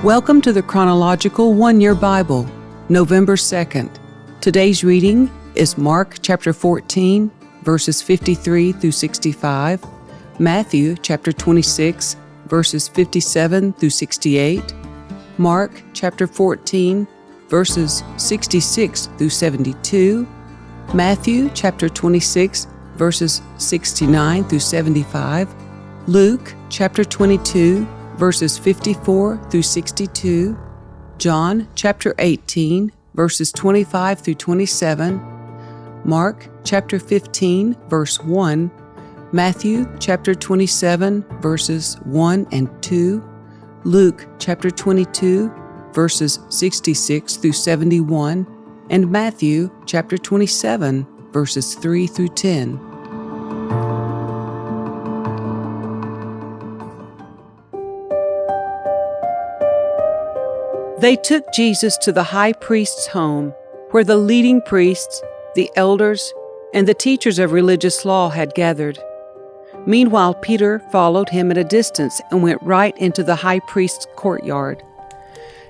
Welcome to the Chronological One-Year Bible, November 2nd. Today's reading is Mark chapter 14, verses 53 through 65, Matthew chapter 26, verses 57 through 68, Mark chapter 14, verses 66 through 72, Matthew chapter 26, verses 69 through 75, Luke chapter 22, verses 54 through 62, John chapter 18, verses 25 through 27, Mark chapter 15, verse 1, Matthew chapter 27, verses 1 and 2, Luke chapter 22, verses 66 through 71, and Matthew chapter 27, verses 3 through 10. They took Jesus to the high priest's home, where the leading priests, the elders, and the teachers of religious law had gathered. Meanwhile, Peter followed him at a distance and went right into the high priest's courtyard.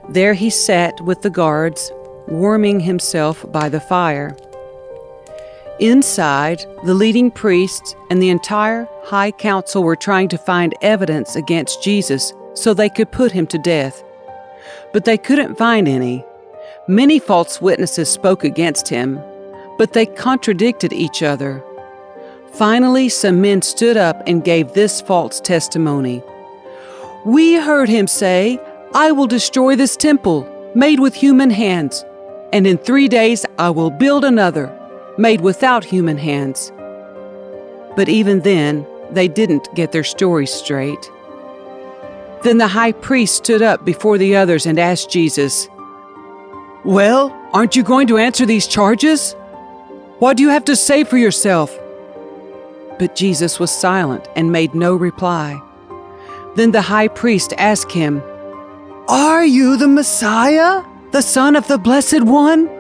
There he sat with the guards, warming himself by the fire. Inside, the leading priests and the entire high council were trying to find evidence against Jesus so they could put him to death. But they couldn't find any. Many false witnesses spoke against him, but they contradicted each other. Finally, some men stood up and gave this false testimony. "We heard him say, 'I will destroy this temple, made with human hands, and in 3 days I will build another, made without human hands.'" But even then, they didn't get their story straight. Then the high priest stood up before the others and asked Jesus, "Well, aren't you going to answer these charges? What do you have to say for yourself?" But Jesus was silent and made no reply. Then the high priest asked him, "Are you the Messiah, the Son of the Blessed One?"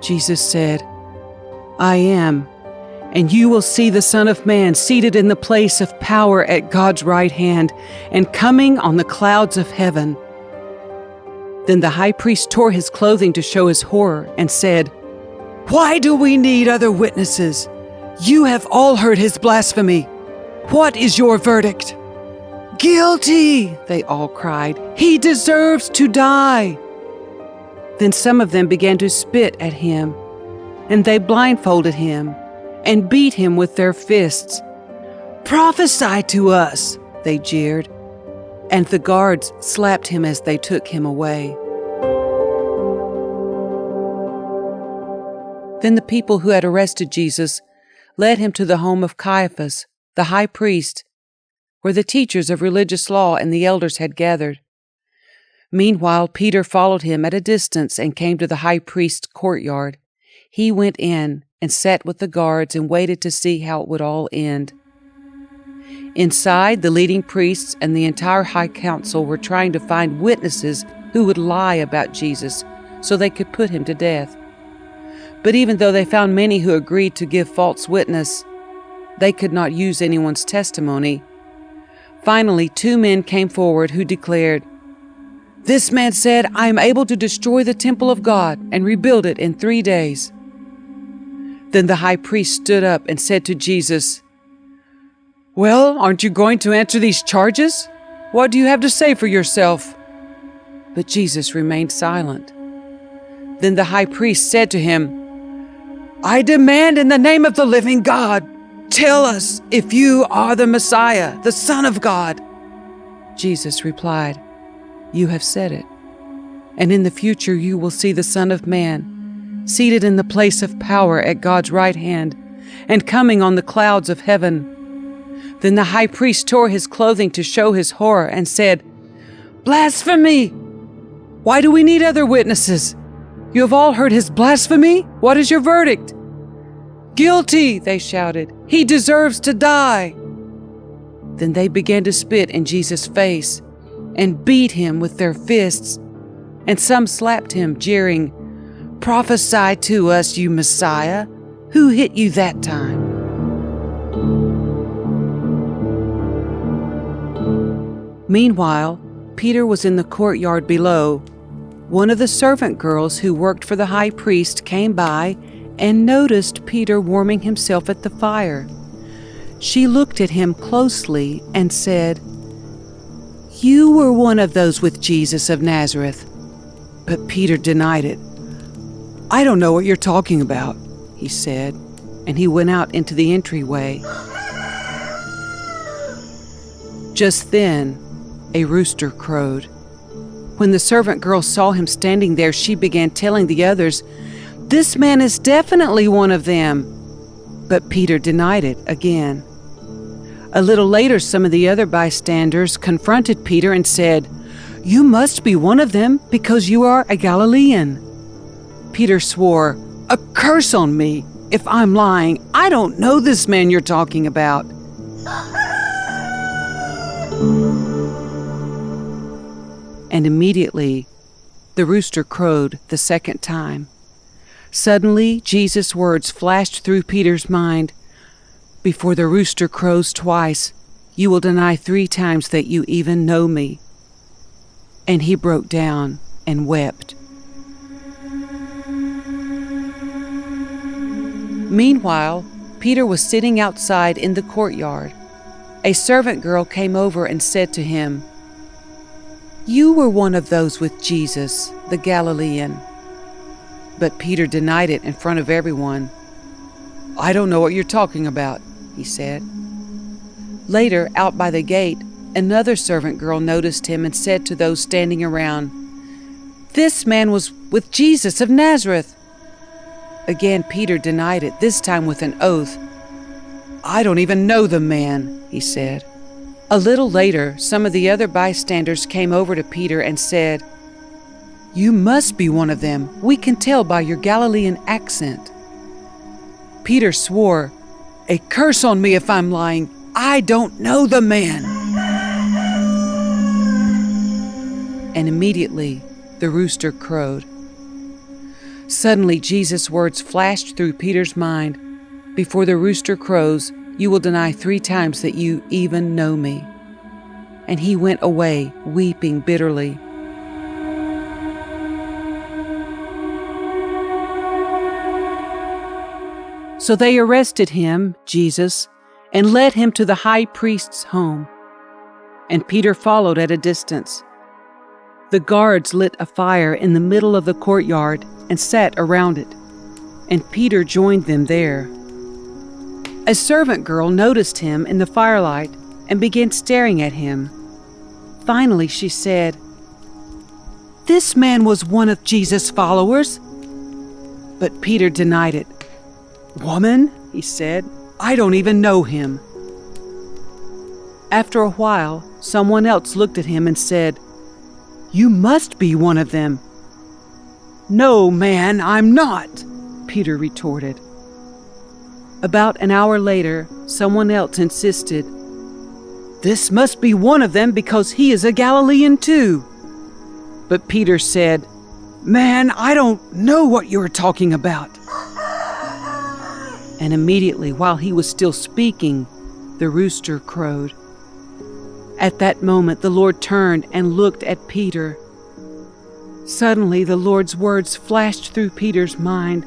Jesus said, "I am, and you will see the Son of Man seated in the place of power at God's right hand and coming on the clouds of heaven." Then the high priest tore his clothing to show his horror and said, "Why do we need other witnesses? You have all heard his blasphemy. What is your verdict?" "Guilty!" they all cried. "He deserves to die." Then some of them began to spit at him, and they blindfolded him and beat him with their fists. "Prophesy to us," they jeered, and the guards slapped him as they took him away. Then the people who had arrested Jesus led him to the home of Caiaphas, the high priest, where the teachers of religious law and the elders had gathered. Meanwhile, Peter followed him at a distance and came to the high priest's courtyard. He went in and sat with the guards and waited to see how it would all end. Inside, the leading priests and the entire high council were trying to find witnesses who would lie about Jesus so they could put him to death. But even though they found many who agreed to give false witness, they could not use anyone's testimony. Finally, 2 men came forward who declared, "This man said, 'I am able to destroy the temple of God and rebuild it in 3 days.'" Then the high priest stood up and said to Jesus, "Well, aren't you going to answer these charges? What do you have to say for yourself?" But Jesus remained silent. Then the high priest said to him, "I demand in the name of the living God, tell us if you are the Messiah, the Son of God." Jesus replied, "You have said it, and in the future you will see the Son of Man seated in the place of power at God's right hand, and coming on the clouds of heaven." Then the high priest tore his clothing to show his horror and said, "Blasphemy! Why do we need other witnesses? You have all heard his blasphemy. What is your verdict?" "Guilty!" they shouted. "He deserves to die." Then they began to spit in Jesus' face and beat him with their fists, and some slapped him, jeering, "Prophesy to us, you Messiah. Who hit you that time?" Meanwhile, Peter was in the courtyard below. One of the servant girls who worked for the high priest came by and noticed Peter warming himself at the fire. She looked at him closely and said, "You were one of those with Jesus of Nazareth." But Peter denied it. "I don't know what you're talking about," he said, and he went out into the entryway. Just then, a rooster crowed. When the servant girl saw him standing there, she began telling the others, "This man is definitely one of them." But Peter denied it again. A little later, some of the other bystanders confronted Peter and said, "You must be one of them because you are a Galilean." Peter swore, "A curse on me if I'm lying. I don't know this man you're talking about." And immediately, the rooster crowed the second time. Suddenly, Jesus' words flashed through Peter's mind. "Before the rooster crows twice, you will deny 3 times that you even know me." And he broke down and wept. Meanwhile, Peter was sitting outside in the courtyard. A servant girl came over and said to him, "You were one of those with Jesus, the Galilean." But Peter denied it in front of everyone. "I don't know what you're talking about," he said. Later, out by the gate, another servant girl noticed him and said to those standing around, "This man was with Jesus of Nazareth." Again, Peter denied it, this time with an oath. "I don't even know the man," he said. A little later, some of the other bystanders came over to Peter and said, "You must be one of them. We can tell by your Galilean accent." Peter swore, "A curse on me if I'm lying. I don't know the man." And immediately the rooster crowed. Suddenly Jesus' words flashed through Peter's mind. "Before the rooster crows, you will deny 3 times that you even know me." And he went away, weeping bitterly. So they arrested him, Jesus, and led him to the high priest's home. And Peter followed at a distance. The guards lit a fire in the middle of the courtyard and sat around it, and Peter joined them there. A servant girl noticed him in the firelight and began staring at him. Finally, she said, "This man was one of Jesus' followers." But Peter denied it. "Woman," he said, "I don't even know him." After a while, someone else looked at him and said, "You must be one of them." "No, man, I'm not," Peter retorted. About an hour later, someone else insisted, "This must be one of them because he is a Galilean too." But Peter said, "Man, I don't know what you're talking about." And immediately, while he was still speaking, the rooster crowed. At that moment, the Lord turned and looked at Peter. Suddenly, the Lord's words flashed through Peter's mind.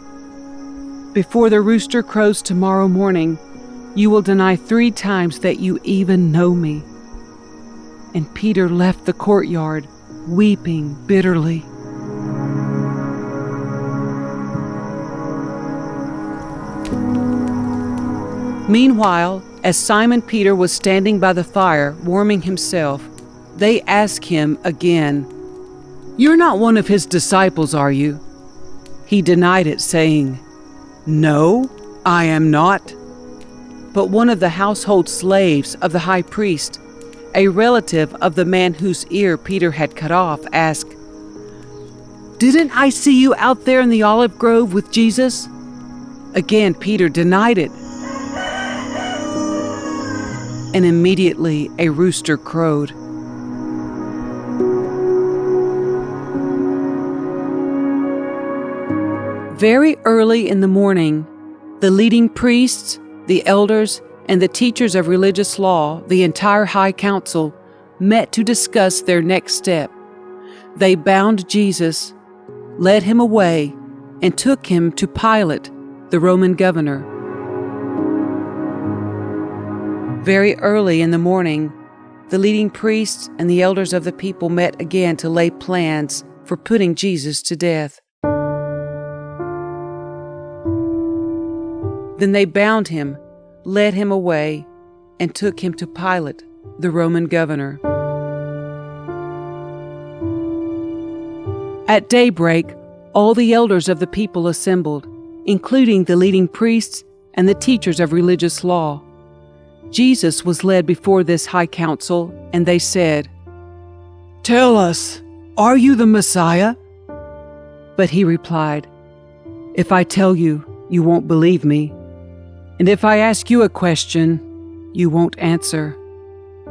"Before the rooster crows tomorrow morning, you will deny 3 times that you even know me." And Peter left the courtyard, weeping bitterly. Meanwhile, as Simon Peter was standing by the fire, warming himself, they asked him again, "You're not one of his disciples, are you?" He denied it, saying, "No, I am not." But one of the household slaves of the high priest, a relative of the man whose ear Peter had cut off, asked, "Didn't I see you out there in the olive grove with Jesus?" Again, Peter denied it. And immediately a rooster crowed. Very early in the morning, the leading priests, the elders, and the teachers of religious law, the entire high council, met to discuss their next step. They bound Jesus, led him away, and took him to Pilate, the Roman governor. Very early in the morning, the leading priests and the elders of the people met again to lay plans for putting Jesus to death. Then they bound him, led him away, and took him to Pilate, the Roman governor. At daybreak, all the elders of the people assembled, including the leading priests and the teachers of religious law. Jesus was led before this high council, and they said, "Tell us, are you the Messiah?" But he replied, "If I tell you, you won't believe me. And if I ask you a question, you won't answer.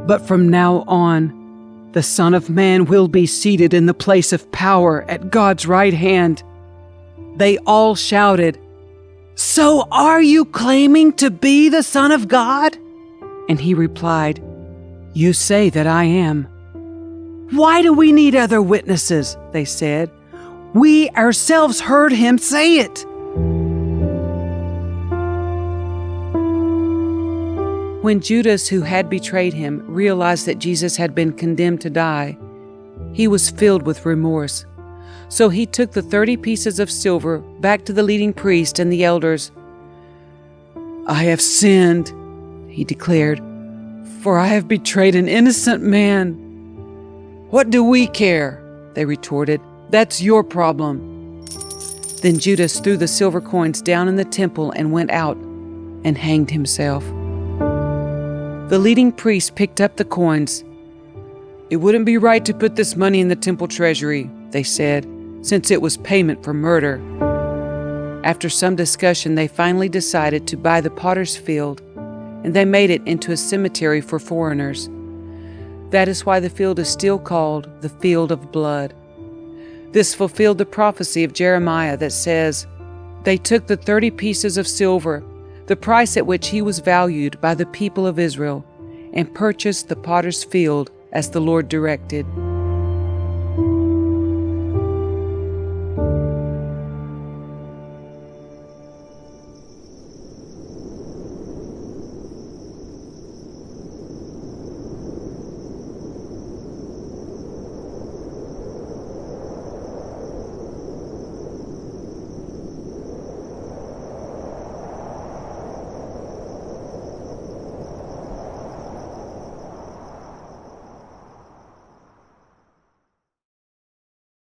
But from now on, the Son of Man will be seated in the place of power at God's right hand." They all shouted, "So are you claiming to be the Son of God?" And he replied, "You say that I am." "Why do we need other witnesses?" they said. "We ourselves heard him say it." When Judas, who had betrayed him, realized that Jesus had been condemned to die, he was filled with remorse. So he took the 30 pieces of silver back to the leading priest and the elders. "I have sinned," he declared, "for I have betrayed an innocent man." "What do we care?" they retorted. "That's your problem." Then Judas threw the silver coins down in the temple and went out and hanged himself. The leading priest picked up the coins. "It wouldn't be right to put this money in the temple treasury," they said, "since it was payment for murder." After some discussion, they finally decided to buy the potter's field, and they made it into a cemetery for foreigners. That is why the field is still called the Field of Blood. This fulfilled the prophecy of Jeremiah that says, "They took the 30 pieces of silver, the price at which he was valued by the people of Israel, and purchased the potter's field as the Lord directed."